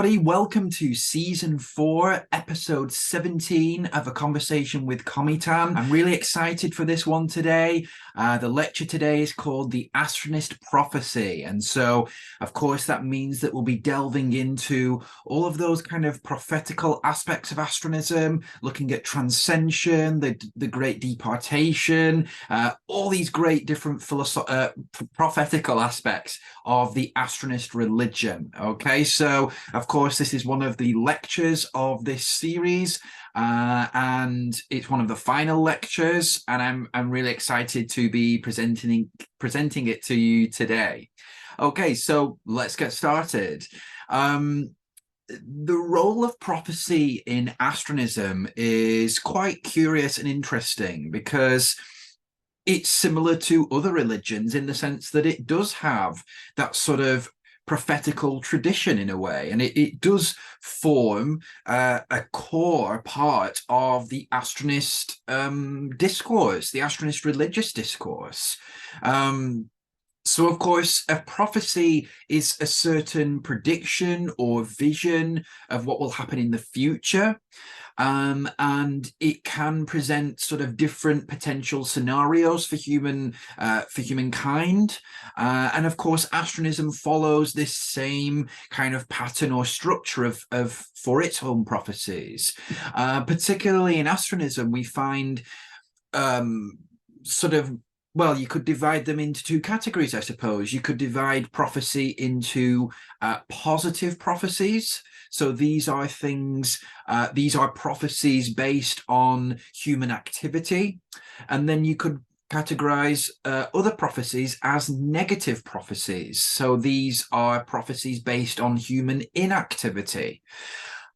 everybody. Welcome to Season 4, Episode 17 of A Conversation with Cometan. I'm really excited for this one today. The lecture today is called The Astronist Prophecy. And so, of course, that means that we'll be delving into all of those kind of prophetical aspects of astronism, looking at transcension, the Great Departation, all these great different prophetical aspects of the Astronist religion. Okay, so of course this is one of the lectures of this series, and it's one of the final lectures, and I'm really excited to be presenting it to you today. Okay, so let's get started. The role of prophecy in astronism is quite curious and interesting because it's similar to other religions in the sense that it does have that sort of prophetical tradition in a way, and it does form a core part of the Astronist discourse, the Astronist religious discourse. So, of course, a prophecy is a certain prediction or vision of what will happen in the future. And it can present sort of different potential scenarios for humankind. And of course, astronism follows this same kind of pattern or structure of for its own prophecies. Particularly in astronism, we find well, you could divide them into two categories, I suppose. You could divide prophecy into positive prophecies. So these are prophecies based on human activity. And then you could categorize other prophecies as negative prophecies. So these are prophecies based on human inactivity.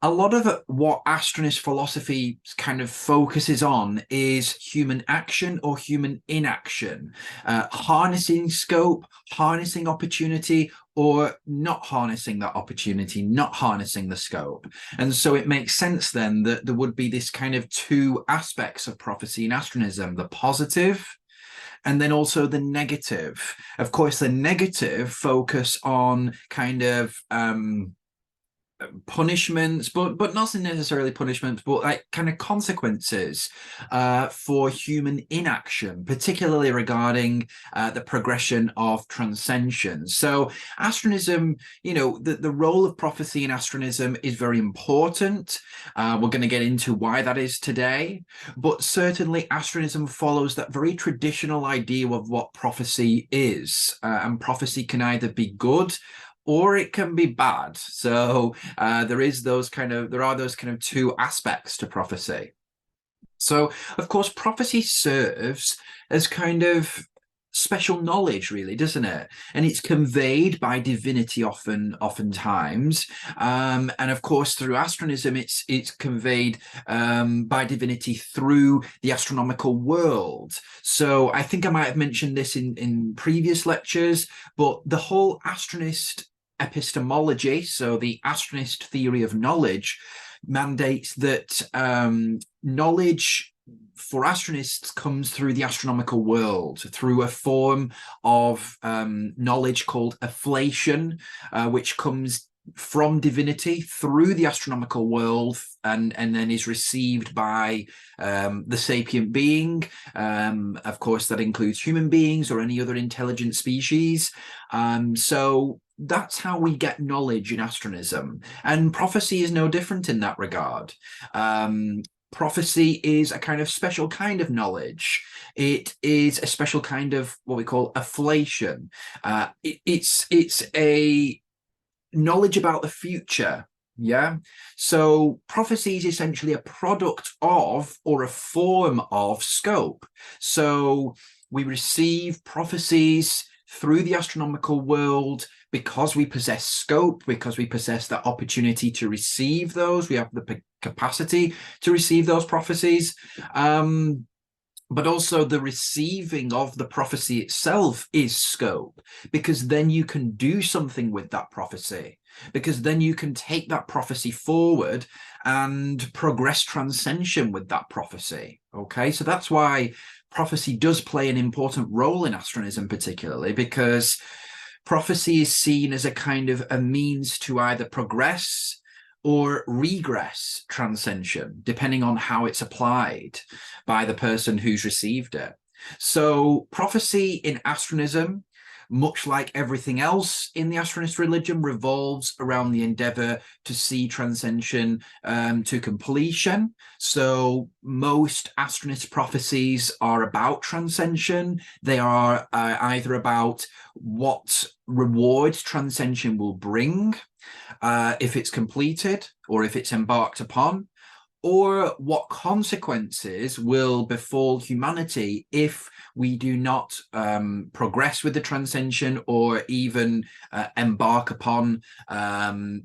A lot of what Astronist philosophy kind of focuses on is human action or human inaction, harnessing scope, harnessing opportunity, or not harnessing that opportunity, not harnessing the scope. And so it makes sense then that there would be this kind of two aspects of prophecy in astronism, the positive and then also the negative. Of course, the negative focus on kind of punishments, but not necessarily punishments, but like kind of consequences for human inaction, particularly regarding the progression of transcension. So astronism, the role of prophecy in astronism is very important. We're going to get into why that is today, but certainly astronism follows that very traditional idea of what prophecy is, and prophecy can either be good or it can be bad. So there are those kind of two aspects to prophecy. So, of course, prophecy serves as kind of special knowledge, really, doesn't it? And it's conveyed by divinity oftentimes. And of course, through astronism, it's conveyed by divinity through the astronomical world. So I think I might have mentioned this in previous lectures, but the whole Astronist epistemology, so the Astronist theory of knowledge, mandates that knowledge for astronists comes through the astronomical world, through a form of knowledge called afflation, which comes from divinity through the astronomical world and then is received by the sapient being. Of course, that includes human beings or any other intelligent species. So that's how we get knowledge in astronism. And prophecy is no different in that regard. Prophecy is a kind of special kind of knowledge. It is a special kind of what we call afflation. It's a knowledge about the future. Yeah. So prophecy is essentially a product of or a form of scope. So we receive prophecies through the astronomical world because we possess scope, because we possess that opportunity to receive those. We have the capacity to receive those prophecies. But also the receiving of the prophecy itself is scope, because then you can do something with that prophecy, because then you can take that prophecy forward and progress transcension with that prophecy. Okay, so that's why prophecy does play an important role in astronism, particularly because prophecy is seen as a kind of a means to either progress or regress transcension, depending on how it's applied by the person who's received it. So prophecy in Astronism, much like everything else in the Astronist religion, revolves around the endeavor to see transcension to completion. So most Astronist prophecies are about transcension. They are either about what rewards transcension will bring if it's completed or if it's embarked upon, or what consequences will befall humanity if we do not progress with the transcension or even embark upon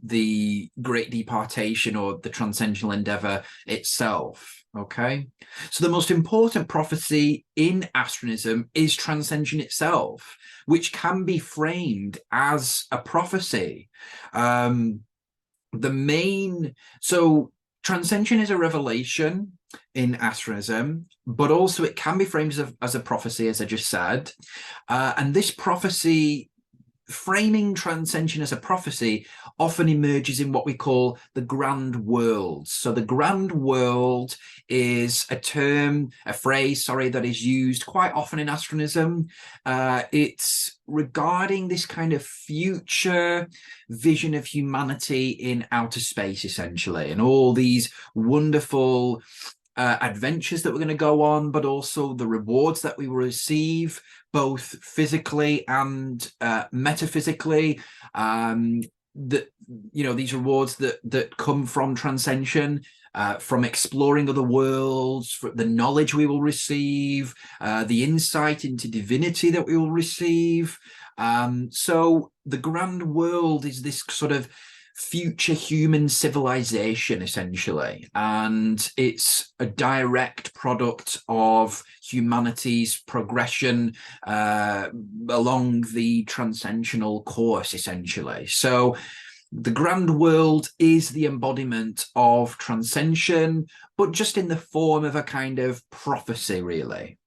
the great departation or the transcensional endeavor itself. Okay, so the most important prophecy in Astronism is transcension itself, which can be framed as a prophecy. So transcension is a revelation in Astronism, but also it can be framed as a prophecy, as I just said. And this prophecy, framing transcension as a prophecy, often emerges in what we call the grand world. So the grand world is a phrase, that is used quite often in Astronism. It's regarding this kind of future vision of humanity in outer space, essentially, and all these wonderful adventures that we're going to go on, but also the rewards that we will receive, both physically and metaphysically. These rewards that come from transcension, from exploring other worlds, for the knowledge we will receive, the insight into divinity that we will receive. So the grand world is this sort of future human civilization, essentially, and it's a direct product of humanity's progression along the transcensional course, essentially. So the grand world is the embodiment of transcension, but just in the form of a kind of prophecy, really.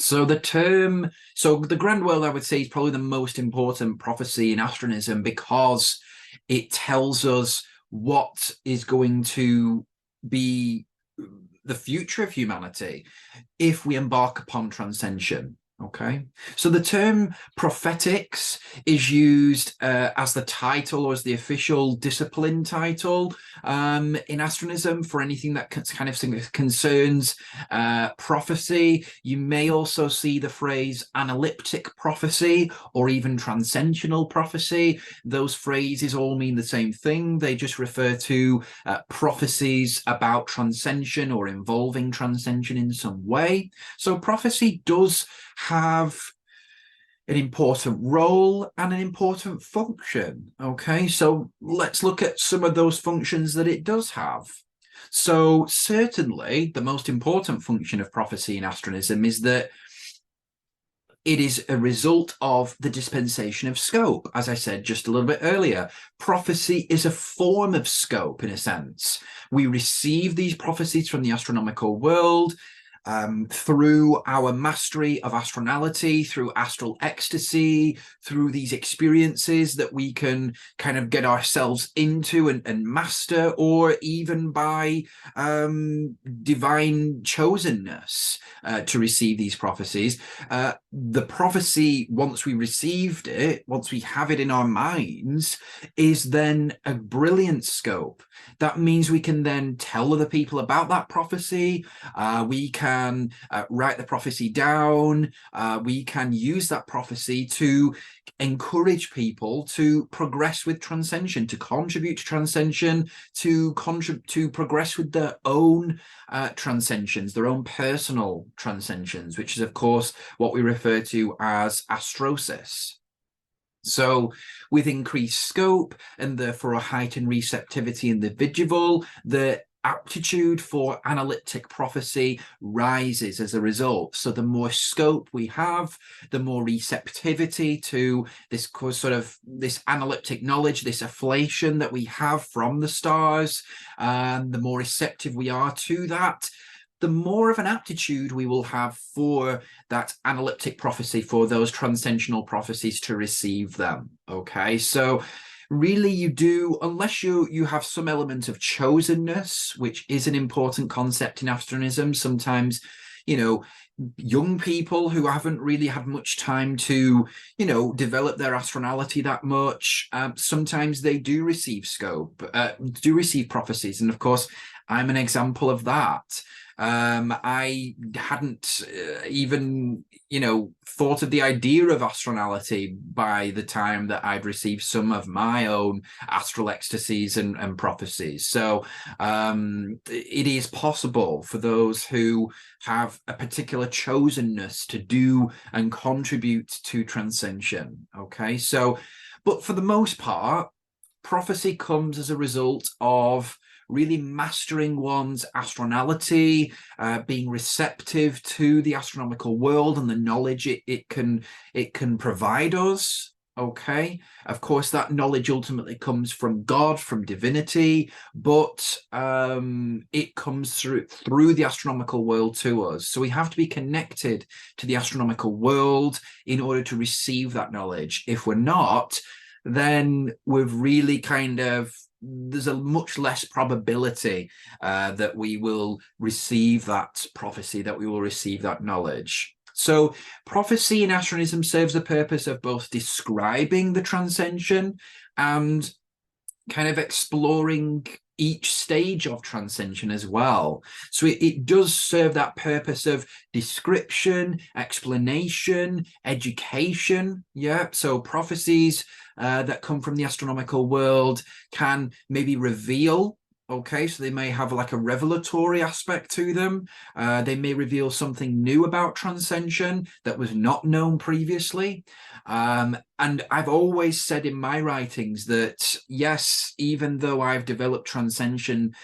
So the grand world, I would say, is probably the most important prophecy in Astronism, because it tells us what is going to be the future of humanity if we embark upon transcension. Okay, so the term prophetics is used as the title or as the official discipline title in Astronism for anything that kind of concerns prophecy. You may also see the phrase analiptic prophecy or even transcensional prophecy. Those phrases all mean the same thing. They just refer to prophecies about transcension or involving transcension in some way. So prophecy does have an important role and an important function. Okay, so let's look at some of those functions that it does have. So certainly the most important function of prophecy in Astronism is that it is a result of the dispensation of scope. As I said just a little bit earlier, prophecy is a form of scope in a sense. We receive these prophecies from the astronomical world through our mastery of astronality, through astral ecstasy, through these experiences that we can kind of get ourselves into and master, or even by divine chosenness to receive these prophecies. The prophecy, once we received it, once we have it in our minds, is then a brilliant scope. That means we can then tell other people about that prophecy. We can write the prophecy down. We can use that prophecy to encourage people to progress with transcension, to contribute to transcension, to progress with their own transcensions, their own personal transcensions, which is, of course, what we refer to as astrosis. So with increased scope and therefore a heightened receptivity in the individual, the aptitude for analytic prophecy rises as a result. So the more scope we have, the more receptivity to this sort of this analytic knowledge, this afflation that we have from the stars, the more receptive we are to that. the more of an aptitude we will have for that analytic prophecy, for those transcensional prophecies, to receive them. Okay, so really you do, unless you have some element of chosenness, which is an important concept in astronism. Sometimes, you know, young people who haven't really had much time to, develop their astronality that much, sometimes they do receive do receive prophecies. And of course, I'm an example of that. I hadn't even, thought of the idea of astronality by the time that I'd received some of my own astral ecstasies and prophecies. So it is possible for those who have a particular chosenness to do and contribute to transcension. Okay, so, but for the most part, prophecy comes as a result of really mastering one's astronality, being receptive to the astronomical world and the knowledge it can provide us. Okay, of course, that knowledge ultimately comes from God, from divinity, but it comes through the astronomical world to us. So we have to be connected to the astronomical world in order to receive that knowledge. If we're not, then we've really there's a much less probability that we will receive that prophecy, that we will receive that knowledge. So prophecy in astronism serves the purpose of both describing the transcension and kind of exploring each stage of transcension as well. So it does serve that purpose of description, explanation, education. Yeah. So prophecies that come from the astronomical world can maybe reveal. Okay, so they may have like a revelatory aspect to them. They may reveal something new about transcension that was not known previously. And I've always said in my writings that, yes, even though I've developed transcension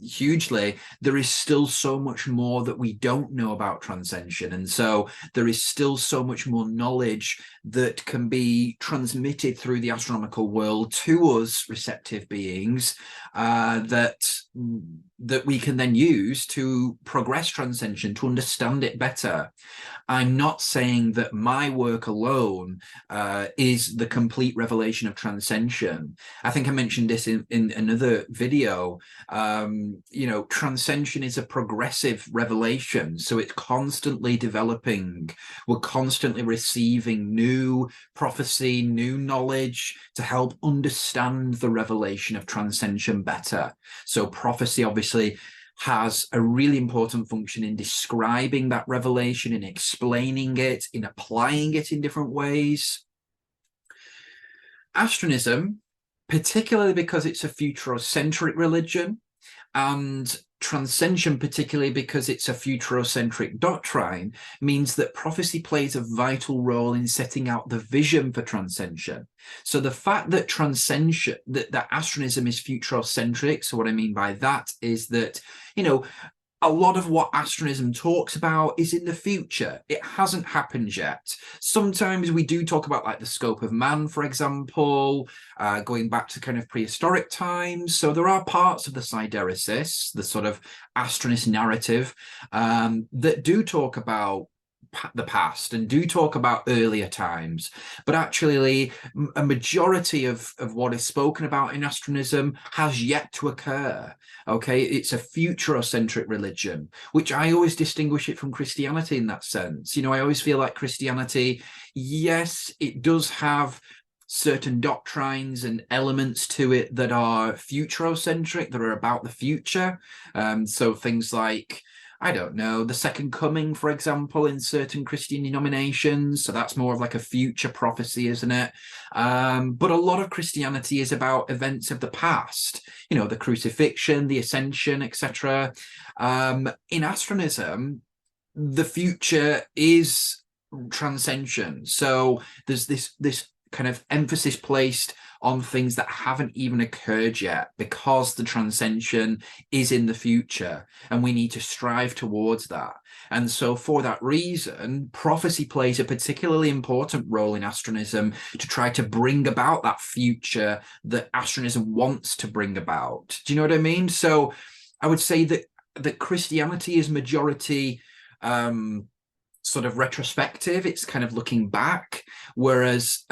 hugely, there is still so much more that we don't know about transcension. And so there is still so much more knowledge that can be transmitted through the astronomical world to us receptive beings that we can then use to progress transcension, to understand it better. I'm not saying that my work alone is the complete revelation of transcension. I think I mentioned this in another video. Transcension is a progressive revelation, so it's constantly developing. We're constantly receiving new prophecy, new knowledge to help understand the revelation of transcension better. So prophecy obviously has a really important function in describing that revelation, in explaining it, in applying it in different ways. Astronism, particularly because it's a futurocentric religion, and Transcension, particularly because it's a futurocentric doctrine, means that prophecy plays a vital role in setting out the vision for transcension. So the fact that transcension, that astronism is futurocentric, so what I mean by that is that, a lot of what astronism talks about is in the future. It hasn't happened yet. Sometimes we do talk about like the scope of man, for example, going back to kind of prehistoric times. So there are parts of the Sideresis, the sort of astronist narrative, that do talk about the past and do talk about earlier times, but actually a majority of what is spoken about in astronism has yet to occur. Okay, it's a futurocentric religion, which I always distinguish it from Christianity in that sense. I always feel like Christianity, yes, it does have certain doctrines and elements to it that are futurocentric, that are about the future. So things like, I don't know, the second coming, for example, in certain Christian denominations. So that's more of like a future prophecy, isn't it? But a lot of Christianity is about events of the past, the crucifixion, the ascension, etc. In astronism, the future is transcension. So there's this kind of emphasis placed on things that haven't even occurred yet, because the transcension is in the future and we need to strive towards that. And so for that reason, prophecy plays a particularly important role in astronism to try to bring about that future that astronism wants to bring about. Do you know what I mean? So I would say that that Christianity is majority sort of retrospective. It's kind of looking back, whereas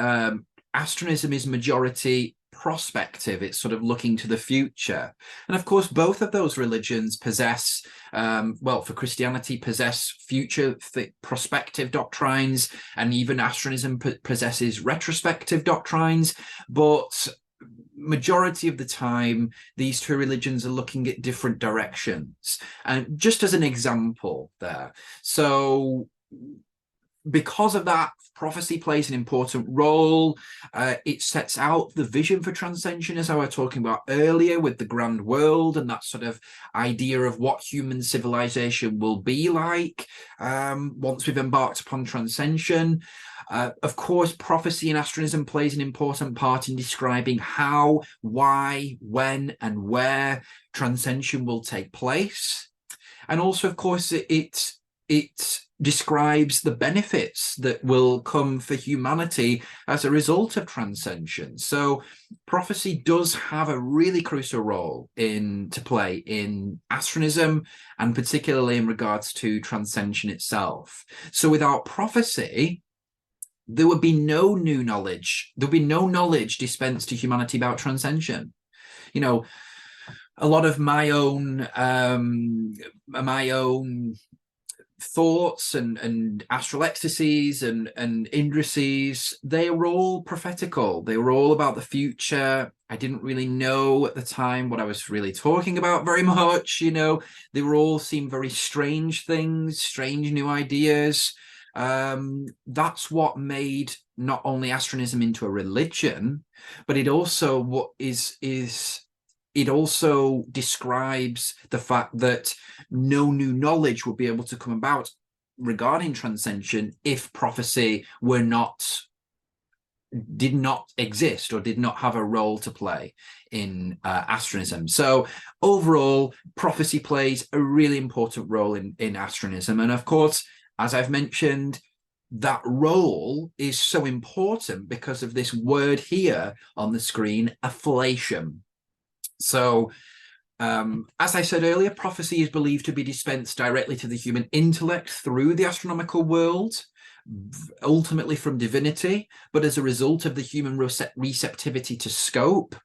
Astronism is majority prospective. It's sort of looking to the future. And of course, both of those religions possess, well, for Christianity, possess future prospective doctrines, and even Astronism possesses retrospective doctrines. But majority of the time, these two religions are looking at different directions. And just as an example there, so because of that, prophecy plays an important role. It sets out the vision for transcension, as I was talking about earlier, with the grand world and that sort of idea of what human civilization will be like once we've embarked upon transcension. Of course, prophecy in Astronism plays an important part in describing how, why, when, and where transcension will take place. And also, of course, it describes the benefits that will come for humanity as a result of transcension. So prophecy does have a really crucial role to play in Astronism, and particularly in regards to transcension itself. So without prophecy, there would be no new knowledge. There would be no knowledge dispensed to humanity about transcension. You know, a lot of my own thoughts and astral ecstasies and indices, they were all prophetical. They were all about the future. I didn't really know at the time what I was really talking about very much. You know, they were all seemed very strange things, strange new ideas. That's what made not only Astronism into a religion, but it also it also describes the fact that no new knowledge would be able to come about regarding transcension if prophecy did not exist or did not have a role to play in Astronism. So overall, prophecy plays a really important role in Astronism. And of course, as I've mentioned, that role is so important because of this word here on the screen, afflation. So, as I said earlier, prophecy is believed to be dispensed directly to the human intellect through the astronomical world, ultimately from divinity, but as a result of the human receptivity to scope.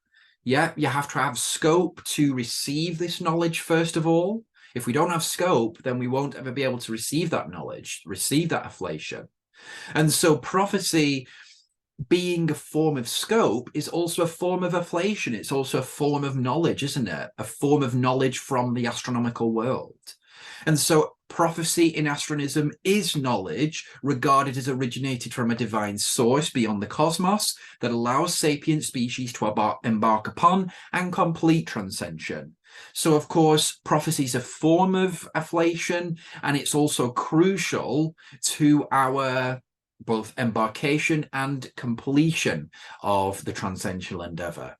Yeah, you have to have scope to receive this knowledge, first of all. If we don't have scope, then we won't ever be able to receive that knowledge, receive that afflation. And so prophecy, being a form of scope, is also a form of afflation. It's also a form of knowledge, isn't it? A form of knowledge from the astronomical world. And so prophecy in Astronism is knowledge regarded as originated from a divine source beyond the cosmos that allows sapient species to embark upon and complete transcension. So, of course, prophecy is a form of afflation, and it's also crucial to our both embarkation and completion of the transcensional endeavor.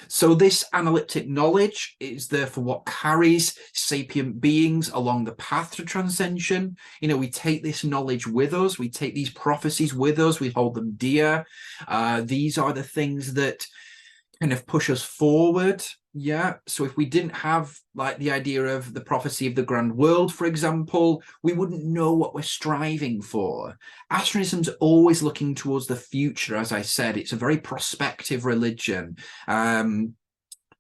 So this analytic knowledge is therefore what carries sapient beings along the path to transcension. You know, we take this knowledge with us, we take these prophecies with us, we hold them dear. These are the things that kind of push us forward. Yeah, so if we didn't have like the idea of the prophecy of the grand world, for example, we wouldn't know what we're striving for. Astronism's always looking towards the future. As I said, it's a very prospective religion.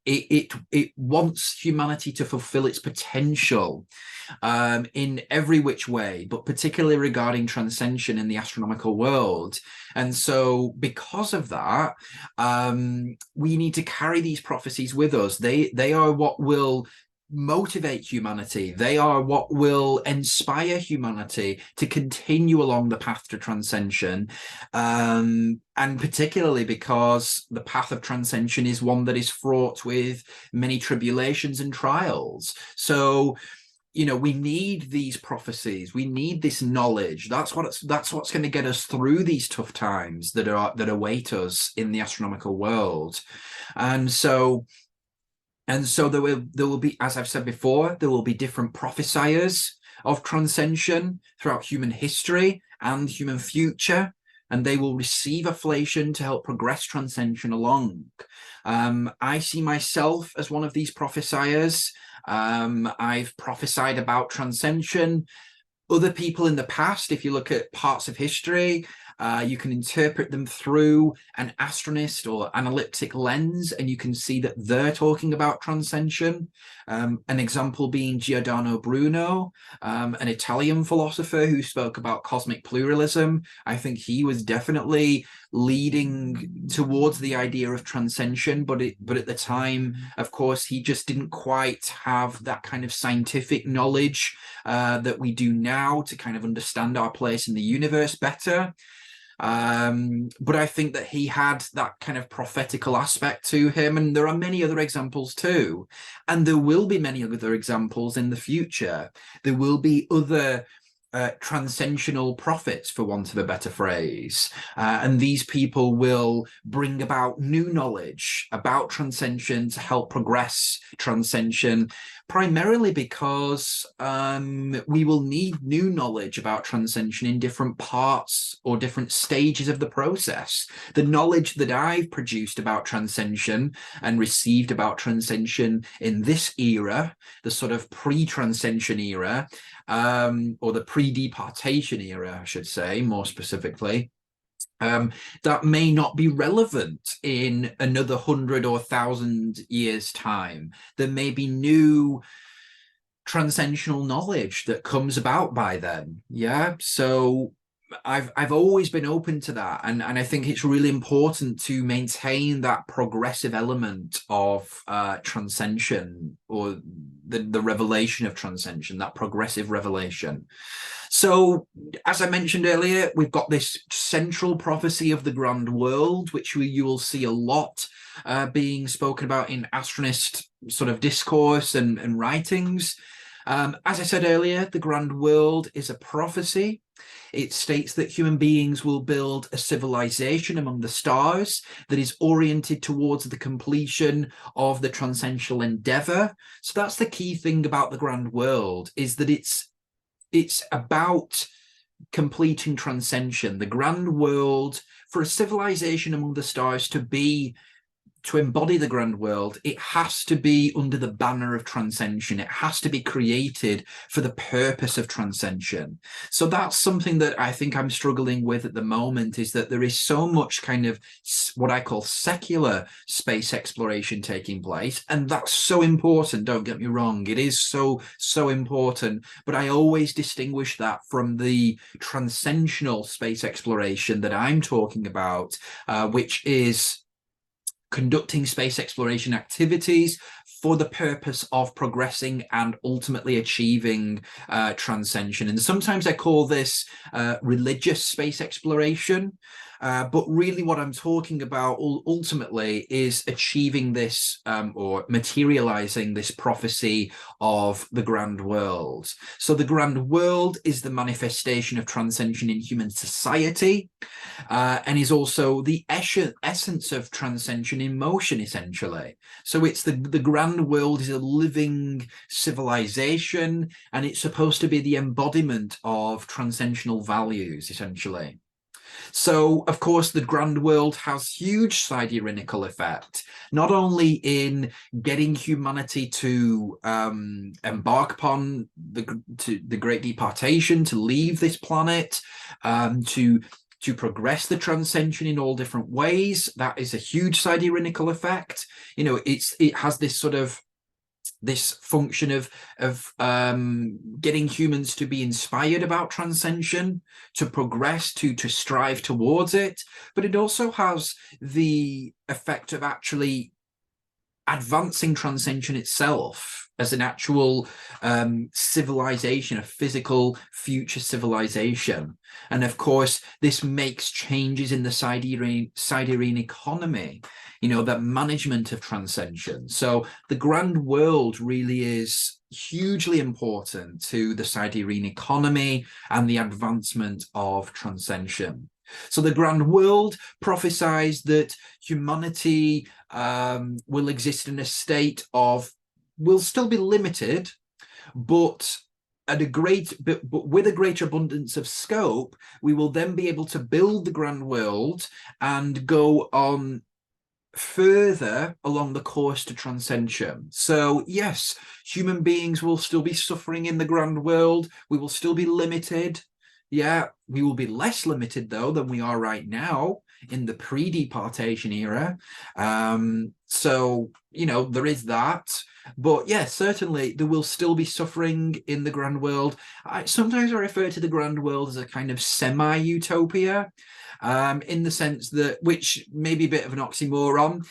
It wants humanity to fulfill its potential in every which way, but particularly regarding transcension in the astronomical world. And so because of that, we need to carry these prophecies with us. They are what will motivate humanity. They are what will inspire humanity to continue along the path to transcension, and particularly because the path of transcension is one that is fraught with many tribulations and trials. So, you know, we need these prophecies, we need this knowledge. That's what's going to get us through these tough times that await us in the astronomical world. And so there will be, as I've said before, there will be different prophesiers of transcension throughout human history and human future. and they will receive afflation to help progress transcension along. I see myself as one of these prophesiers. I've prophesied about transcension. Other people in the past, if you look at parts of history, you can interpret them through an astronist or analytic lens, and you can see that they're talking about transcension. An example being Giordano Bruno, an Italian philosopher who spoke about cosmic pluralism. I think he was definitely leading towards the idea of transcension, but at the time, of course, he just didn't quite have that kind of scientific knowledge that we do now to kind of understand our place in the universe better. But I think that he had that kind of prophetical aspect to him, and there are many other examples too. And there will be many other examples in the future. There will be other transcensional prophets, for want of a better phrase. And these people will bring about new knowledge about transcension to help progress transcension, primarily because we will need new knowledge about transcension in different parts or different stages of the process. The knowledge that I've produced about transcension and received about transcension in this era, the sort of pre-transcension era, or the pre-departation era, I should say, more specifically, that may not be relevant in another 100 or 1,000 years' time. There may be new transcensional knowledge that comes about by then. Yeah, so I've always been open to that, and I think it's really important to maintain that progressive element of transcension, or the revelation of transcension, that progressive revelation. So, as I mentioned earlier, we've got this central prophecy of the grand world, which you will see a lot being spoken about in Astronist sort of discourse and writings. As I said earlier, the grand world is a prophecy. It states that human beings will build a civilization among the stars that is oriented towards the completion of the transcensional endeavor. So that's the key thing about the grand world, is that it's about completing transcension. The grand world, for a civilization among the stars to embody the grand world, it has to be under the banner of transcension. It has to be created for the purpose of transcension. So that's something that I think I'm struggling with at the moment, is that there is so much kind of what I call secular space exploration taking place. And that's so important, don't get me wrong. It is so important. But I always distinguish that from the transcensional space exploration that I'm talking about, which is conducting space exploration activities for the purpose of progressing and ultimately achieving transcension. And sometimes I call this religious space exploration. But really what I'm talking about ultimately is achieving this or materializing this prophecy of the grand world. So the grand world is the manifestation of transcension in human society, and is also the essence of transcension in motion, essentially. So it's the grand world is a living civilization, and it's supposed to be the embodiment of transcensional values, essentially. So, of course, the grand world has huge sidereinical effect, not only in getting humanity to embark upon the great departation, to leave this planet, to progress the transcension in all different ways. That is a huge sidereinical effect. You know, it has this sort of this function of getting humans to be inspired about transcension, to progress, to strive towards it. But it also has the effect of actually advancing transcension itself as an actual civilization, a physical future civilization. And of course, this makes changes in the sidereine economy, you know, that management of transcension. So the grand world really is hugely important to the sidereine economy and the advancement of transcension. So the grand world prophesies that humanity will exist in a state of, will still be limited, but at a but with a greater abundance of scope, we will then be able to build the grand world and go on further along the course to transcension. So yes, human beings will still be suffering in the grand world. We will still be limited. Yeah, we will be less limited though than we are right now in the pre-departation era. So, you know, there is that. But yeah, certainly there will still be suffering in the grand world. Sometimes I refer to the grand world as a kind of semi-utopia, in the sense that, which may be a bit of an oxymoron,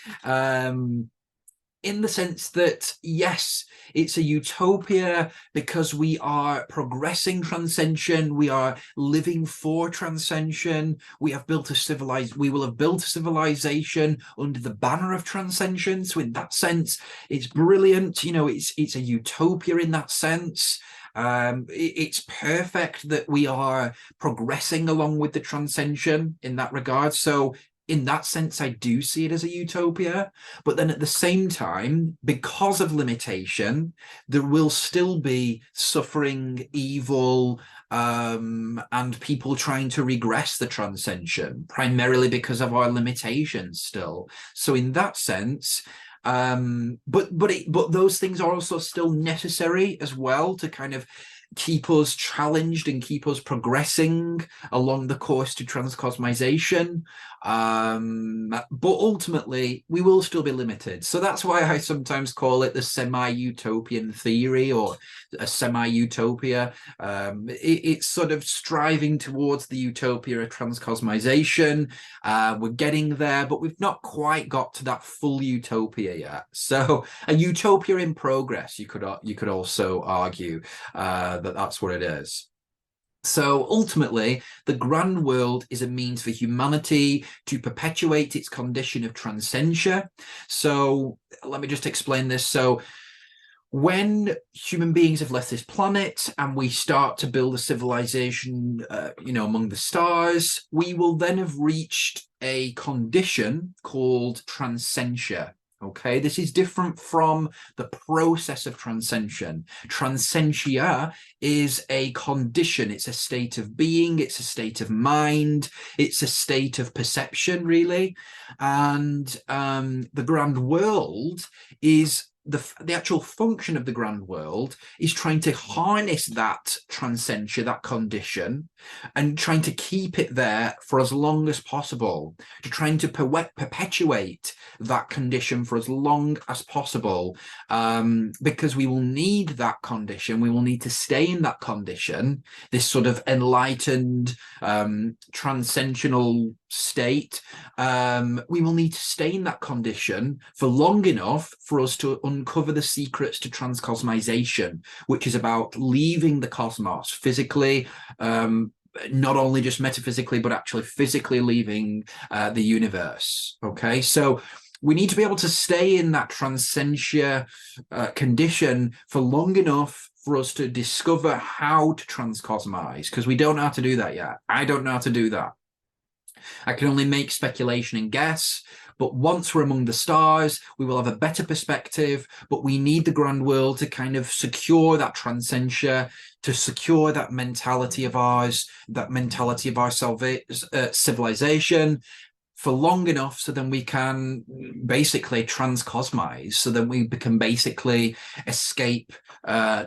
in the sense that, yes, it's a utopia because we are progressing transcension, we are living for transcension, we will have built a civilization under the banner of transcension. So in that sense, it's brilliant. You know, it's a utopia in that sense. It's perfect that we are progressing along with the transcension in that regard. So in that sense, I do see it as a utopia. But then at the same time, because of limitation, there will still be suffering, evil, and people trying to regress the transcension, primarily because of our limitations still. So in that sense, but those things are also still necessary as well to kind of keep us challenged and keep us progressing along the course to transcosmisation. But ultimately, we will still be limited. So that's why I sometimes call it the semi-utopian theory or a semi-utopia. It's sort of striving towards the utopia of transcosmisation. We're getting there, but we've not quite got to that full utopia yet. So a utopia in progress, you could also argue that's what it is. So ultimately, the grand world is a means for humanity to perpetuate its condition of transcension. So let me just explain this. So when human beings have left this planet and we start to build a civilization, among the stars, we will then have reached a condition called transcension. Okay, this is different from the process of transcension. Transcensia is a condition. It's a state of being. It's a state of mind. It's a state of perception, really. And the grand world is the actual function of the grand world is trying to harness that transcension, that condition, and trying to keep it there for as long as possible, to trying to perpetuate that condition for as long as possible, because we will need that condition. We will need to stay in that condition, this sort of enlightened, transcensional state. We will need to stay in that condition for long enough for us to uncover the secrets to transcosmisation, which is about leaving the cosmos physically, not only just metaphysically, but actually physically leaving the universe. Okay, so we need to be able to stay in that transcensia condition for long enough for us to discover how to transcosmise, because we don't know how to do that yet. I don't know how to do that. I can only make speculation and guess, but once we're among the stars, we will have a better perspective, but we need the grand world to kind of secure that transcension, to secure that mentality of ours, that mentality of our civilization for long enough so then we can basically transcosmise, so then we can basically escape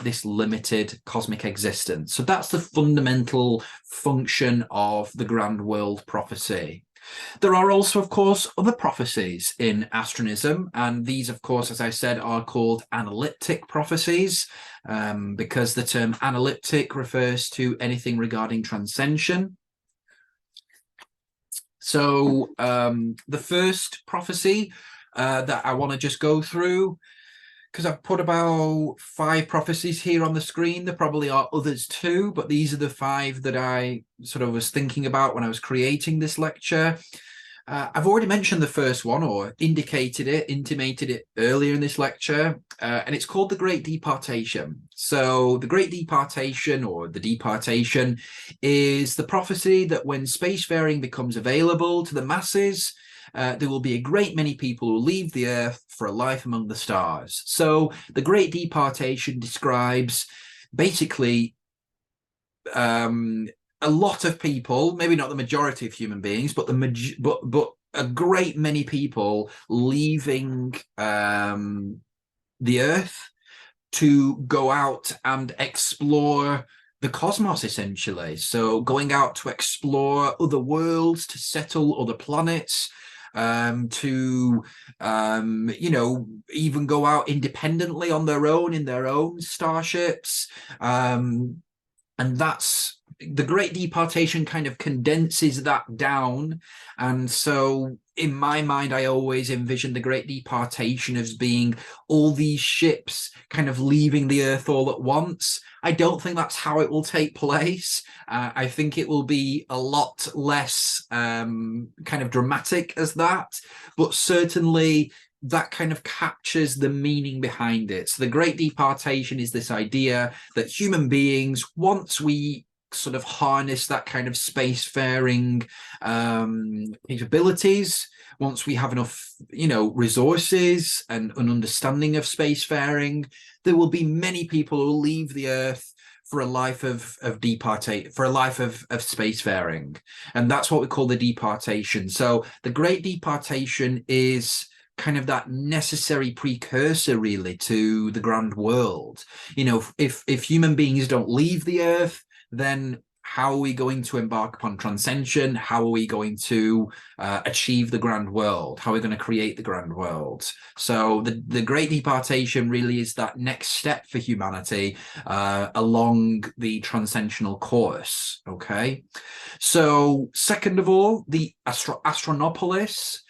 this limited cosmic existence. So that's the fundamental function of the grand world prophecy. There are also, of course, other prophecies in Astronism, and these, of course, as I said, are called analiptic prophecies, because the term analiptic refers to anything regarding transcension. So the first prophecy that I want to just go through, because I've put about 5 prophecies here on the screen. There probably are others too, but these are the 5 that I sort of was thinking about when I was creating this lecture. I've already mentioned the first one, or intimated it earlier in this lecture, and it's called the Great Departation. So the Great Departation, or the Departation, is the prophecy that when spacefaring becomes available to the masses, there will be a great many people who leave the Earth for a life among the stars. So the Great Departation describes basically a lot of people, maybe not the majority of human beings, but but a great many people leaving the Earth to go out and explore the cosmos, essentially. So going out to explore other worlds, to settle other planets, to even go out independently on their own in their own starships. And that's the Great Departation kind of condenses that down. And so in my mind, I always envision the Great Departation as being all these ships kind of leaving the Earth all at once. I don't think that's how it will take place. I think it will be a lot less kind of dramatic as that, but certainly that kind of captures the meaning behind it. So the Great Departation is this idea that human beings, once we sort of harness that kind of spacefaring capabilities, once we have enough, resources and an understanding of spacefaring, there will be many people who will leave the Earth for a life of spacefaring. And that's what we call the departation. So the Great Departation is kind of that necessary precursor, really, to the grand world. If human beings don't leave the Earth, then how are we going to embark upon transcension? How are we going to achieve the grand world? How are we going to create the grand world? So the Great Departation really is that next step for humanity along the transcensional course. Okay, so second of all, the Astronopolis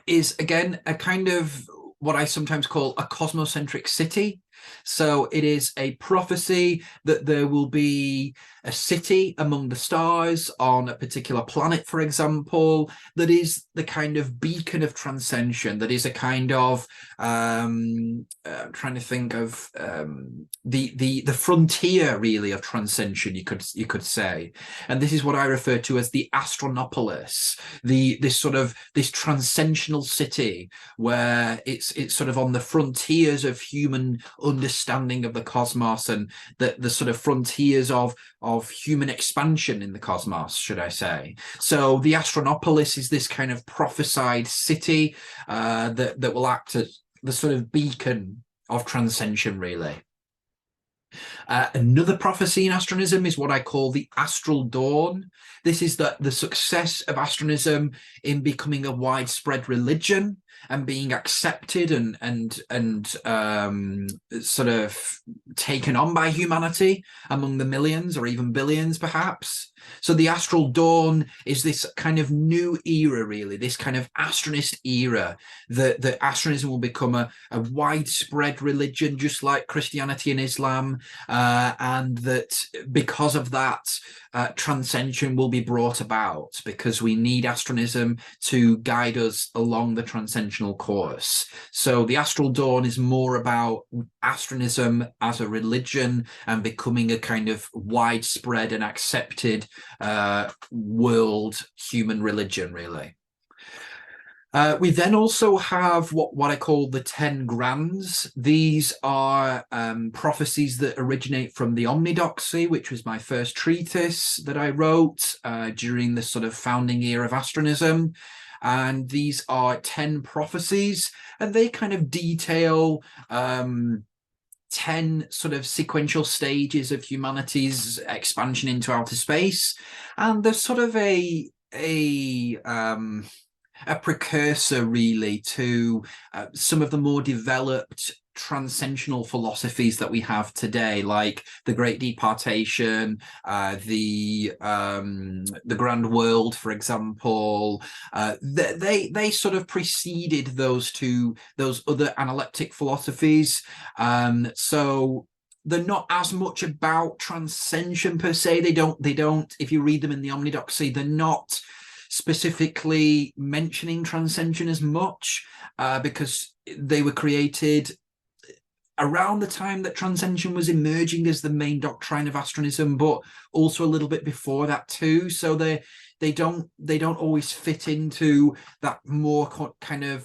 is again a kind of what I sometimes call a cosmocentric city. So it is a prophecy that there will be a city among the stars on a particular planet, for example, that is the kind of beacon of transcension, that is a kind of I'm trying to think of the frontier, really, of transcension, you could say. And this is what I refer to as the Astronopolis, this transcensional city where it's sort of on the frontiers of human understanding of the cosmos, and the sort of frontiers of human expansion in the cosmos, should I say. So the Astronopolis is this kind of prophesied city that will act as the sort of beacon of transcension, really. Another prophecy in Astronism is what I call the astral dawn. This is the success of Astronism in becoming a widespread religion and being accepted and sort of taken on by humanity among the millions or even billions, perhaps. So the astral dawn is this kind of new era, really, this kind of Astronist era, that Astronism will become a widespread religion, just like Christianity and Islam, and that because of that, transcension will be brought about, because we need Astronism to guide us along the transcensional course. So the astral dawn is more about Astronism as a religion and becoming a kind of widespread and accepted world human religion, really. We then also have what I call the 10 Grands. These are prophecies that originate from the Omnidoxy, which was my first treatise that I wrote during the sort of founding year of Astronism. And these are 10 prophecies, and they kind of detail 10 sort of sequential stages of humanity's expansion into outer space. And there's sort of a precursor, really, to some of the more developed transcensional philosophies that we have today, like the Great Departation, the Grand World, for example. They sort of preceded those other analytic philosophies. So they're not as much about transcension per se. They don't. If you read them in the Omnidoxy, they're not specifically mentioning transcension as much, because they were created around the time that transcension was emerging as the main doctrine of Astronism, but also a little bit before that too. So they don't always fit into that more kind of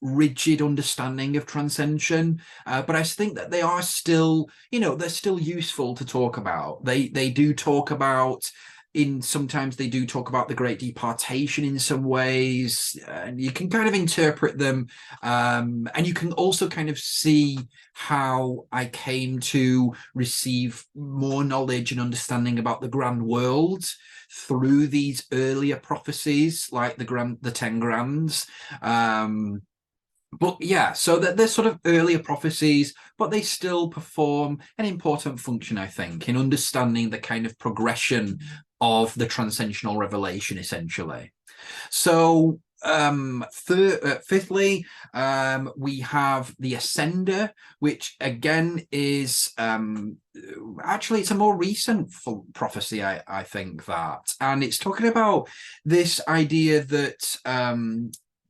rigid understanding of transcension, but I think that they are still, they're still useful to talk about. They do talk about, sometimes they do talk about the great departation in some ways, and you can kind of interpret them, and you can also kind of see how I came to receive more knowledge and understanding about the grand world through these earlier prophecies, like the 10 grands. But yeah, so they're sort of earlier prophecies, but they still perform an important function, I think, in understanding the kind of progression of the transcensional revelation, essentially. So fifthly, we have the Ascender, which again is actually it's a more recent prophecy, I think, that, and it's talking about this idea that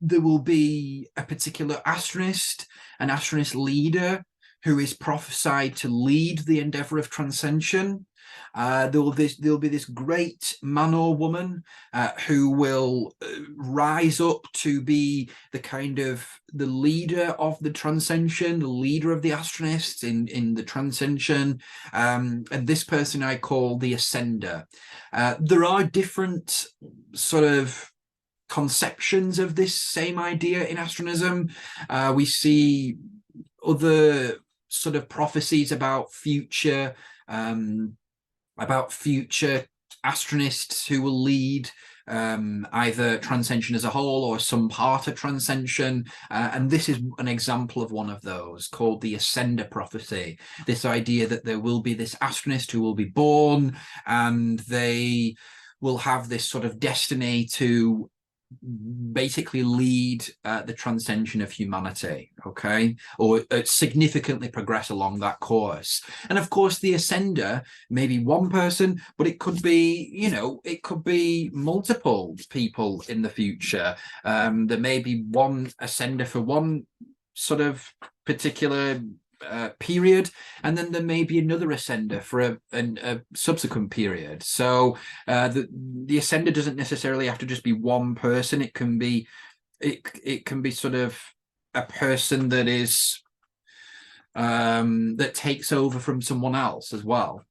there will be a particular Astronist, an Astronist leader, who is prophesied to lead the endeavor of transcension. There'll be this great man or woman who will rise up to be the leader of the transcension, the leader of the Astronists in the transcension, and this person I call the Ascender. There are different sort of conceptions of this same idea in Astronism. We see other sort of prophecies about future Astronists who will lead either transcension as a whole or some part of transcension, and this is an example of one of those, called the Ascender prophecy. This idea that there will be this Astronist who will be born, and they will have this sort of destiny to basically lead the transcension of humanity, okay, or significantly progress along that course. And of course, the Ascender may be one person, but it could be, it could be multiple people in the future. There may be one Ascender for one sort of particular period, and then there may be another Ascender for a subsequent period. So the Ascender doesn't necessarily have to just be one person. It can be sort of a person that is that takes over from someone else as well.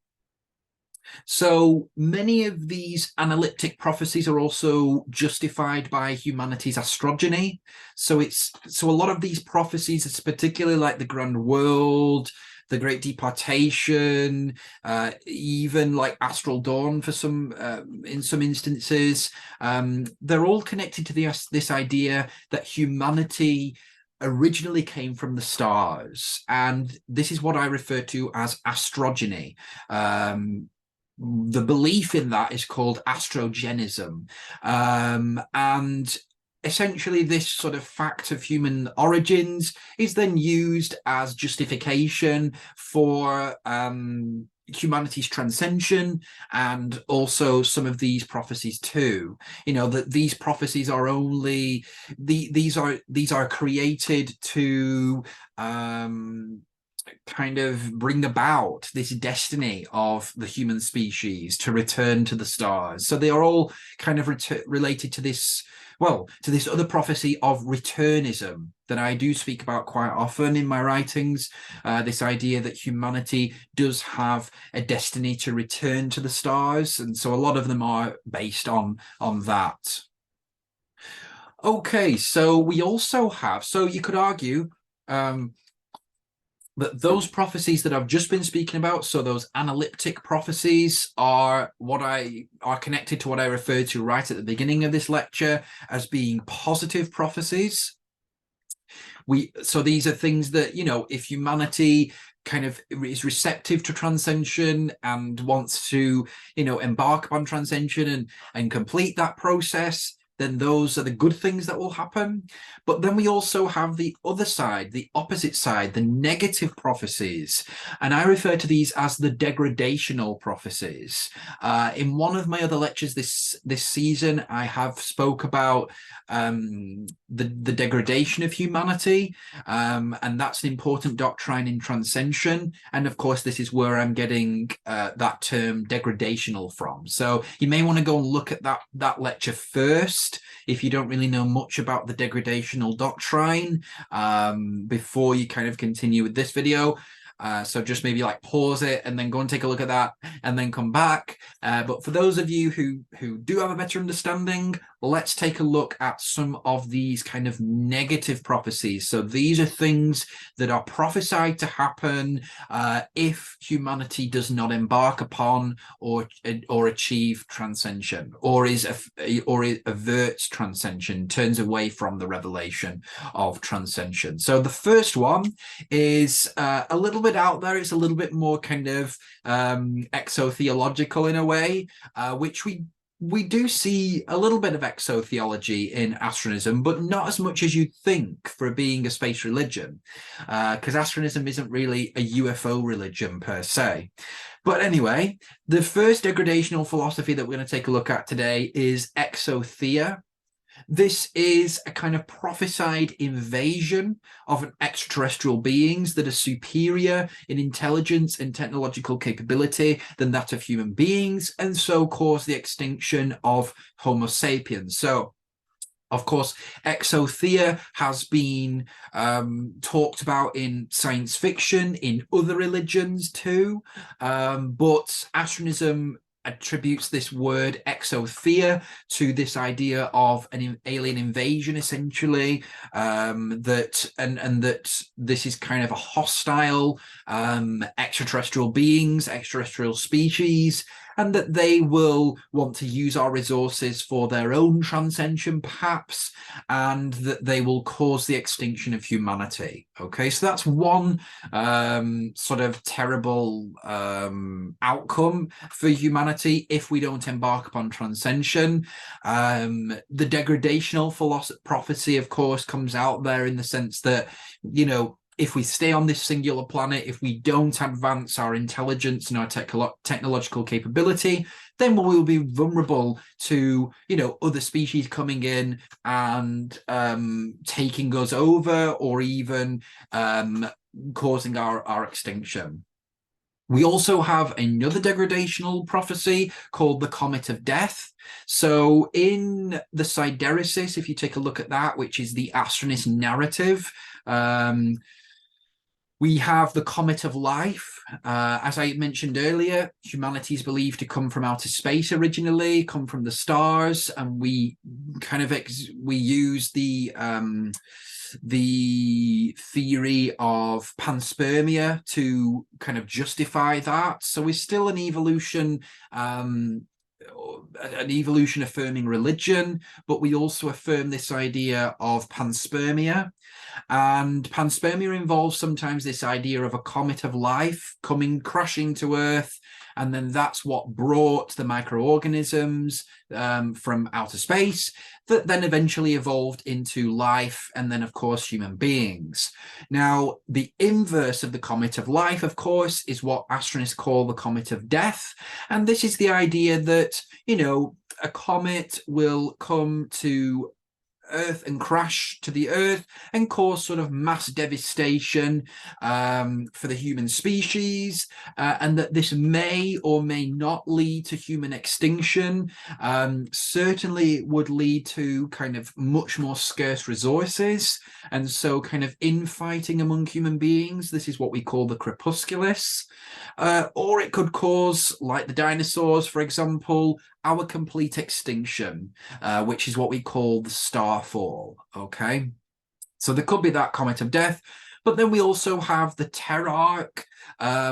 So many of these analytic prophecies are also justified by humanity's astrogeny. So a lot of these prophecies, it's particularly like the grand world, the great departation, even like astral dawn for some in some instances, they're all connected to this idea that humanity originally came from the stars, and this is what I refer to as astrogeny. The belief in that is called astrogenism, and essentially this sort of fact of human origins is then used as justification for humanity's transcension, and also some of these prophecies too. That these prophecies are only these are created to kind of bring about this destiny of the human species to return to the stars. So they are all kind of related to this, to this other prophecy of returnism that I do speak about quite often in my writings, this idea that humanity does have a destiny to return to the stars, and so a lot of them are based on that. Okay, so we also have, so you could argue that those prophecies that I've just been speaking about, so those analytic prophecies, are connected to what I referred to right at the beginning of this lecture as being positive prophecies. So these are things that, if humanity kind of is receptive to transcension and wants to, embark upon transcension and complete that process, then those are the good things that will happen. But then we also have the other side, the opposite side, the negative prophecies. And I refer to these as the degradational prophecies. In one of my other lectures this season, I have spoke about the degradation of humanity, and that's an important doctrine in transcension. And of course, this is where I'm getting that term degradational from. So you may want to go and look at that lecture first, best if you don't really know much about the degradational doctrine before you kind of continue with this video. So just maybe like pause it and then go and take a look at that and then come back. But for those of you who do have a better understanding, let's take a look at some of these kind of negative prophecies. So these are things that are prophesied to happen if humanity does not embark upon or achieve transcension, or it averts transcension, turns away from the revelation of transcension. So the first one is a little bit out there. It's a little bit more kind of exotheological in a way, which we do see a little bit of exotheology in Astronism, but not as much as you'd think for being a space religion, because Astronism isn't really a UFO religion per se. But anyway, the first degradational philosophy that we're going to take a look at today is exothea. This is a kind of prophesied invasion of extraterrestrial beings that are superior in intelligence and technological capability than that of human beings, and so cause the extinction of Homo sapiens. So, of course, exothea has been talked about in science fiction, in other religions too, but Astronism attributes this word exothea to this idea of an alien invasion, essentially, that this is kind of a hostile extraterrestrial beings, extraterrestrial species, and that they will want to use our resources for their own transcension, perhaps, and that they will cause the extinction of humanity. Okay, so that's one sort of terrible outcome for humanity if we don't embark upon transcension. The degradational prophecy, of course, comes out there in the sense that, you know, if we stay on this singular planet, if we don't advance our intelligence and our technological capability, then we will be vulnerable to, you know, other species coming in and taking us over, or even causing our extinction. We also have another degradational prophecy called the Comet of Death. So in the Sideresis, if you take a look at that, which is the Astronist narrative, we have the Comet of Life. As I mentioned earlier, humanity is believed to come from outer space originally, come from the stars, and we kind of we use the theory of panspermia to kind of justify that. So we're still an evolution affirming religion, but we also affirm this idea of panspermia. And panspermia involves sometimes this idea of a comet of life coming crashing to Earth, and then that's what brought the microorganisms from outer space that then eventually evolved into life, and then, of course, human beings. Now, the inverse of the comet of life, of course, is what astronists call the comet of death. And this is the idea that, you know, a comet will come to Earth and crash to the Earth and cause sort of mass devastation for the human species, and that this may or may not lead to human extinction. Certainly it would lead to kind of much more scarce resources, and so kind of infighting among human beings. This is what we call the crepusculists. Or it could cause, like the dinosaurs, for example, our complete extinction, which is what we call the starfall. Okay, so there could be that comet of death, but then we also have the terarch,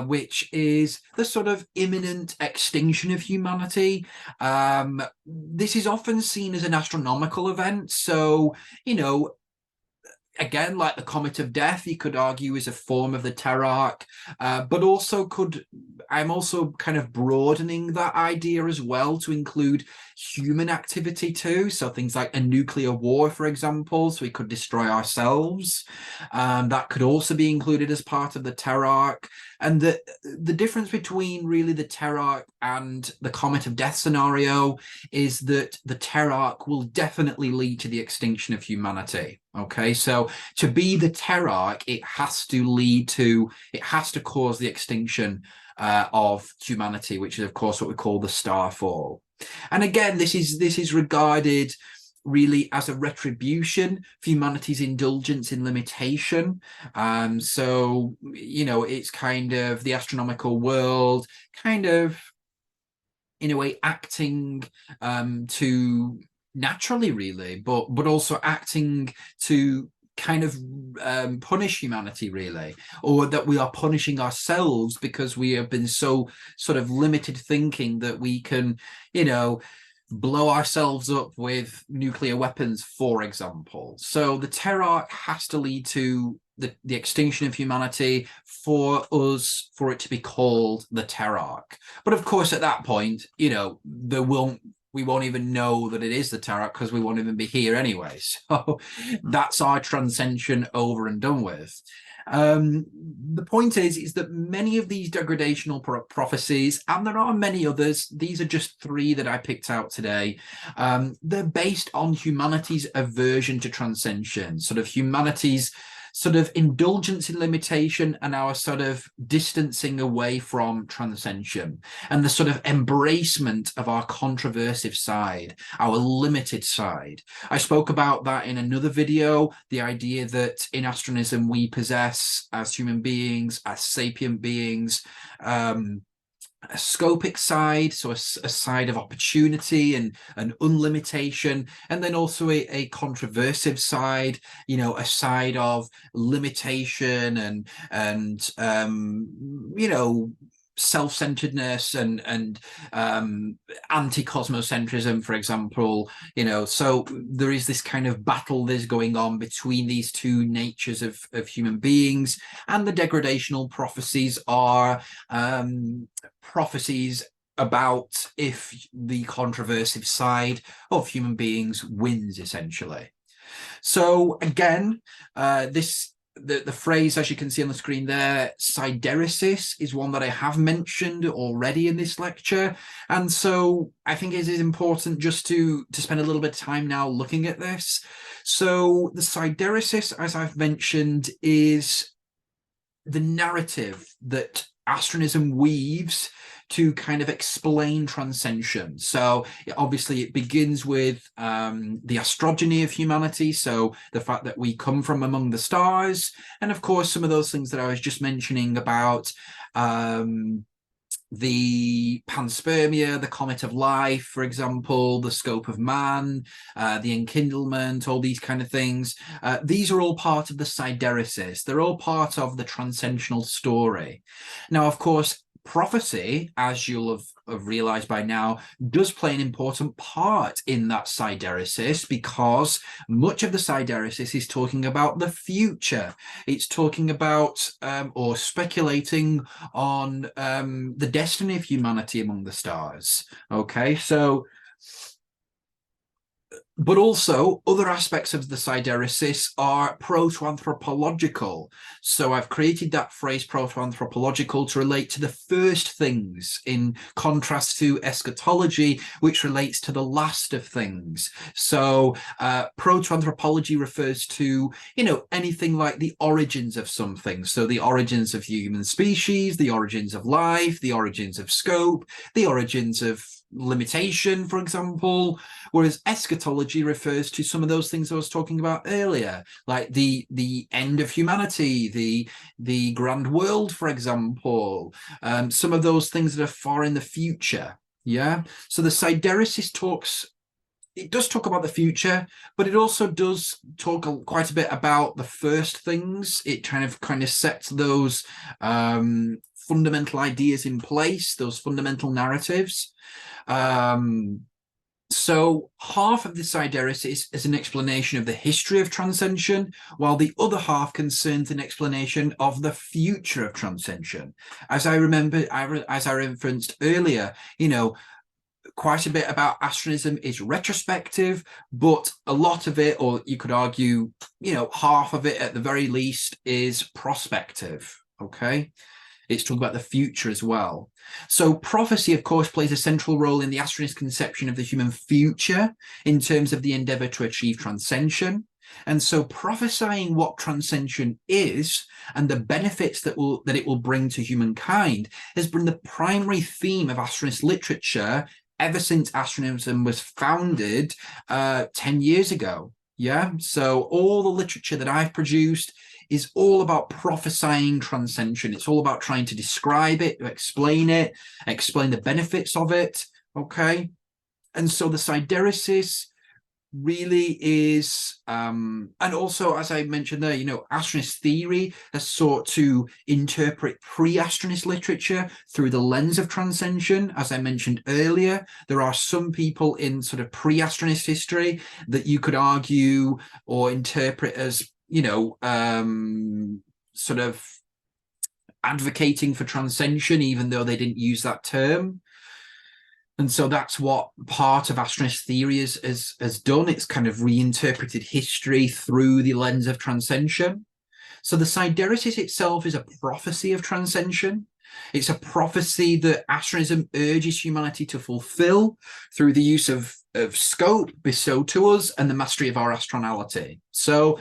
which is the sort of imminent extinction of humanity. This is often seen as an astronomical event, so, you know, again, like the comet of death, you could argue is a form of the terarch, but also I'm also kind of broadening that idea as well to include human activity too. So things like a nuclear war, for example, so we could destroy ourselves. That could also be included as part of the terarch. And the difference between really the terarch and the comet of death scenario is that the terarch will definitely lead to the extinction of humanity. Okay, so to be the terarch, it has to cause the extinction of humanity, which is, of course, what we call the starfall. And again, this is regarded really as a retribution for humanity's indulgence in limitation. So, it's kind of the astronomical world kind of in a way acting to naturally, really, but also acting to kind of punish humanity, really, or that we are punishing ourselves because we have been so sort of limited thinking that we can, blow ourselves up with nuclear weapons, for example. So the Terarch has to lead to the extinction of humanity for it to be called the Terarch. But of course, at that point, we won't even know that it is the Terarch because we won't even be here anyway. So that's our transcension over and done with. The point is that many of these degradational prophecies, and there are many others, these are just three that I picked out today, they're based on humanity's aversion to transcension, sort of humanity's sort of indulgence in limitation and our sort of distancing away from transcension and the sort of embracement of our controversive side, our limited side. I spoke about that in another video, the idea that in Astronism we possess, as human beings, as sapient beings, a scopic side, so a side of opportunity and unlimitation, and then also a controversive side, a side of limitation and self-centeredness and anti-cosmocentrism, for example. So there is this kind of battle that's going on between these two natures of human beings, and the degradational prophecies are prophecies about if the controversive side of human beings wins, essentially. So again, the phrase, as you can see on the screen there, sideresis, is one that I have mentioned already in this lecture. And so I think it is important just to spend a little bit of time now looking at this. So the sideresis, as I've mentioned, is the narrative that Astronism weaves to kind of explain transcension. So obviously it begins with the astrogeny of humanity, so the fact that we come from among the stars, and of course some of those things that I was just mentioning about the panspermia, the comet of life, for example, the scope of man, the enkindlement, all these kind of things. These are all part of the sideresis. They're all part of the transcensional story. Now, of course, prophecy, as you'll have realized by now, does play an important part in that sideresis, because much of the sideresis is talking about the future. It's talking about or speculating on the destiny of humanity among the stars. Okay, so but also other aspects of the sideresis are proto-anthropological. So I've created that phrase proto-anthropological to relate to the first things, in contrast to eschatology, which relates to the last of things. So proto-anthropology refers to, anything like the origins of something. So the origins of human species, the origins of life, the origins of scope, the origins of limitation, for example, whereas eschatology refers to some of those things I was talking about earlier, like the end of humanity, the grand world, for example, some of those things that are far in the future. Yeah, so the sideresis does talk about the future, but it also does talk quite a bit about the first things. It kind of sets those fundamental ideas in place, those fundamental narratives. So half of the sideresis is an explanation of the history of transcension, while the other half concerns an explanation of the future of transcension. As I referenced earlier, quite a bit about Astronism is retrospective, but a lot of it, or you could argue, half of it at the very least, is prospective. Okay, it's talking about the future as well. So prophecy, of course, plays a central role in the Astronist conception of the human future in terms of the endeavor to achieve transcension. And so prophesying what transcension is and the benefits that it will bring to humankind has been the primary theme of Astronist literature ever since Astronism was founded 10 years ago. Yeah, so all the literature that I've produced is all about prophesying transcension. It's all about trying to describe it, explain the benefits of it. Okay, and so the Sideresis really is, and also, as I mentioned there, Astronist theory has sought to interpret pre-Astronist literature through the lens of transcension. As I mentioned earlier, there are some people in sort of pre-Astronist history that you could argue or interpret as, sort of advocating for transcension, even though they didn't use that term. And so that's what part of Astronist theory has done. It's kind of reinterpreted history through the lens of transcension. So the Sideresis itself is a prophecy of transcension. It's a prophecy that Astronism urges humanity to fulfill through the use of scope bestowed to us and the mastery of our astronality. So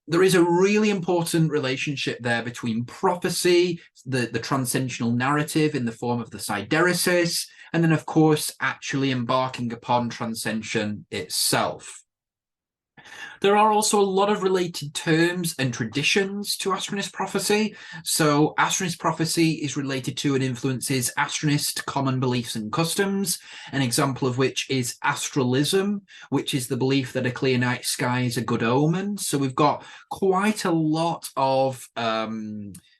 there is a really important relationship there between prophecy, the transcensional narrative in the form of the Sideresis, and then, of course, actually embarking upon transcension itself. There are also a lot of related terms and traditions to Astronist prophecy. So Astronist prophecy is related to and influences Astronist common beliefs and customs, an example of which is astralism, which is the belief that a clear night sky is a good omen. So we've got quite a lot of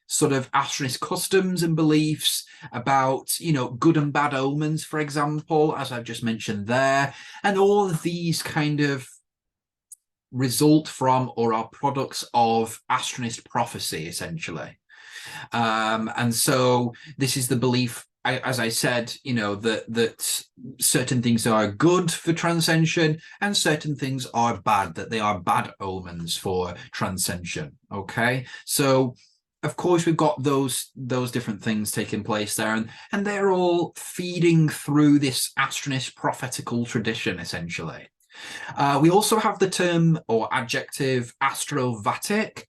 sort of Astronist customs and beliefs about, good and bad omens, for example, as I've just mentioned there. And all of these kind of result from or are products of Astronist prophecy, essentially. And so this is the belief, as I said, that certain things are good for transcension and certain things are bad, that they are bad omens for transcension. Okay, so of course we've got those different things taking place there, and they're all feeding through this Astronist prophetical tradition, essentially. We also have the term or adjective astrovatic,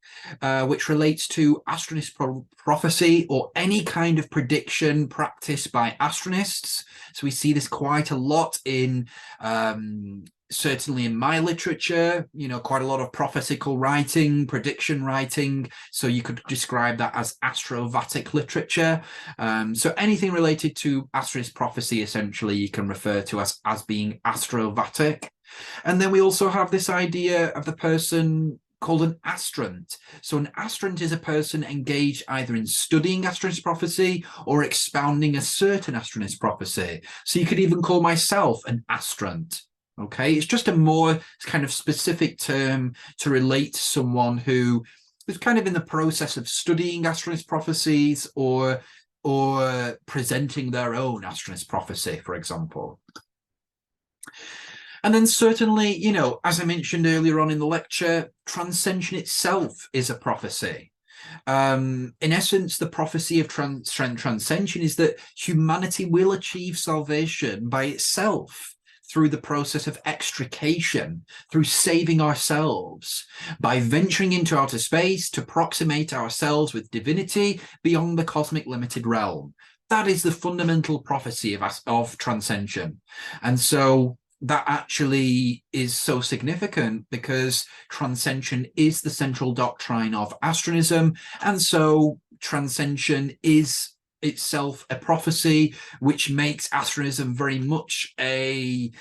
which relates to Astronist prophecy or any kind of prediction practiced by Astronists. So we see this quite a lot in certainly in my literature, quite a lot of prophetical writing, prediction writing. So you could describe that as astrovatic literature. So anything related to Astronist prophecy, essentially, you can refer to as being astrovatic. And then we also have this idea of the person called an astrant. So an astrant is a person engaged either in studying Astronist prophecy or expounding a certain Astronist prophecy. So you could even call myself an astrant. Okay, it's just a more kind of specific term to relate to someone who is kind of in the process of studying Astronist prophecies or presenting their own Astronist prophecy, for example. And then certainly, as I mentioned earlier on in the lecture, transcension itself is a prophecy. In essence, the prophecy of transcension is that humanity will achieve salvation by itself through the process of extrication, through saving ourselves, by venturing into outer space to approximate ourselves with divinity beyond the cosmic limited realm. That is the fundamental prophecy of transcension. And so that actually is so significant because transcension is the central doctrine of Astronism. And so transcension is itself a prophecy, which makes Astronism very much a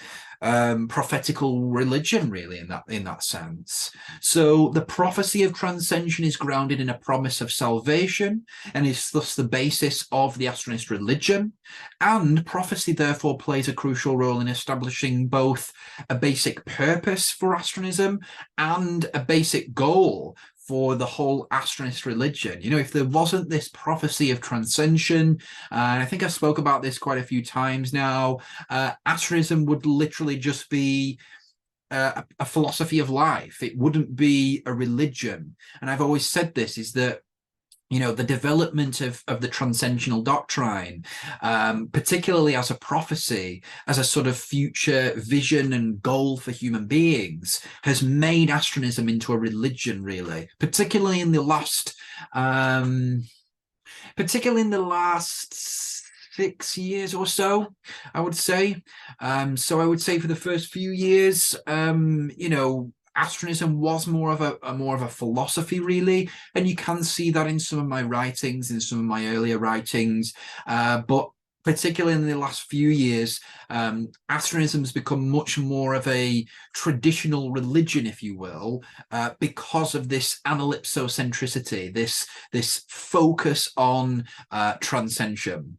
prophetical religion, really, in that sense. So the prophecy of transcension is grounded in a promise of salvation and is thus the basis of the Astronist religion. And prophecy therefore plays a crucial role in establishing both a basic purpose for Astronism and a basic goal for the whole Astronist religion. If there wasn't this prophecy of transcension, and I think I spoke about this quite a few times now, Astronism would literally just be a philosophy of life. It wouldn't be a religion. And I've always said this, is that the development of the transcensional doctrine, particularly as a prophecy, as a sort of future vision and goal for human beings, has made Astronism into a religion, really, particularly in the last 6 years or so, I would say. So I would say for the first few years, Astronism was more of a philosophy, really, and you can see that in some of my writings, in some of my earlier writings. But particularly in the last few years, Astronism has become much more of a traditional religion, if you will, because of this analipsocentricity, this focus on transcension.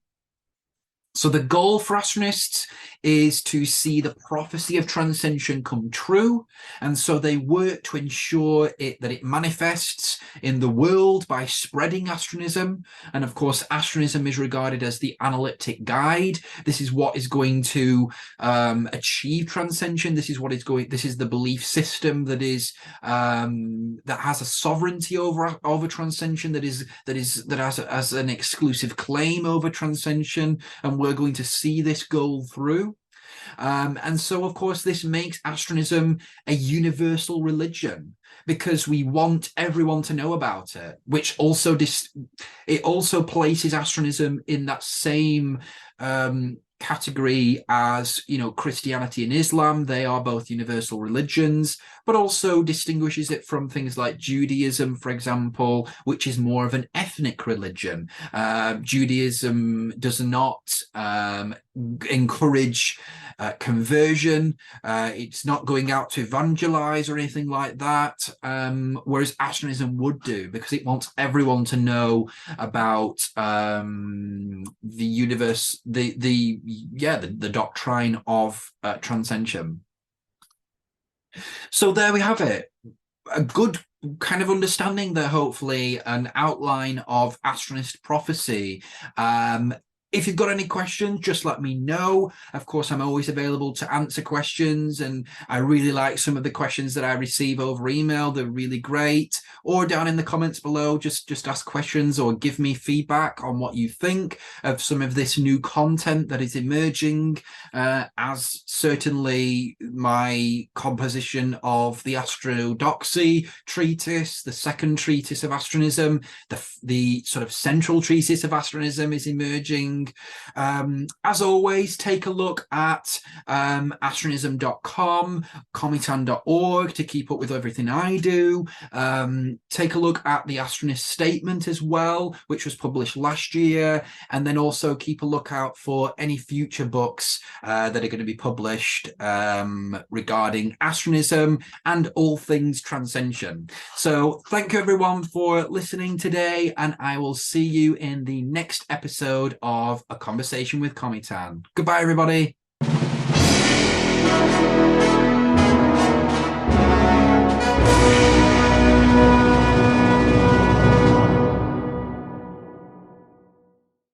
So the goal for Astronists is to see the prophecy of transcension come true, and so they work to ensure that it manifests in the world by spreading Astronism. And of course, Astronism is regarded as the analytic guide. This is what is going to achieve transcension. This is the belief system that has a sovereignty over transcension, that has an exclusive claim over transcension, and we're going to see this goal through. And so, of course, this makes Astronism a universal religion because we want everyone to know about it, which also it also places Astronism in that same category as, Christianity and Islam. They are both universal religions, but also distinguishes it from things like Judaism, for example, which is more of an ethnic religion. Judaism does not encourage conversion. It's not going out to evangelize or anything like that, whereas Astronism would do, because it wants everyone to know about the universe, the doctrine of transcension. So there we have it. A good kind of understanding there, hopefully, an outline of Astronist prophecy. If you've got any questions, just let me know. Of course, I'm always available to answer questions, and I really like some of the questions that I receive over email. They're really great. Or down in the comments below, just ask questions or give me feedback on what you think of some of this new content that is emerging, as certainly my composition of the Astrodoxy treatise, the second treatise of Astronism, the sort of central treatise of Astronism is emerging. As always, take a look at astronism.com, cometan.org to keep up with everything I do. Take a look at the Astronist statement as well, which was published last year, and then also keep a lookout for any future books that are going to be published regarding Astronism and all things transcension. So thank you everyone for listening today, and I will see you in the next episode of A Conversation with Cometan. Goodbye, everybody.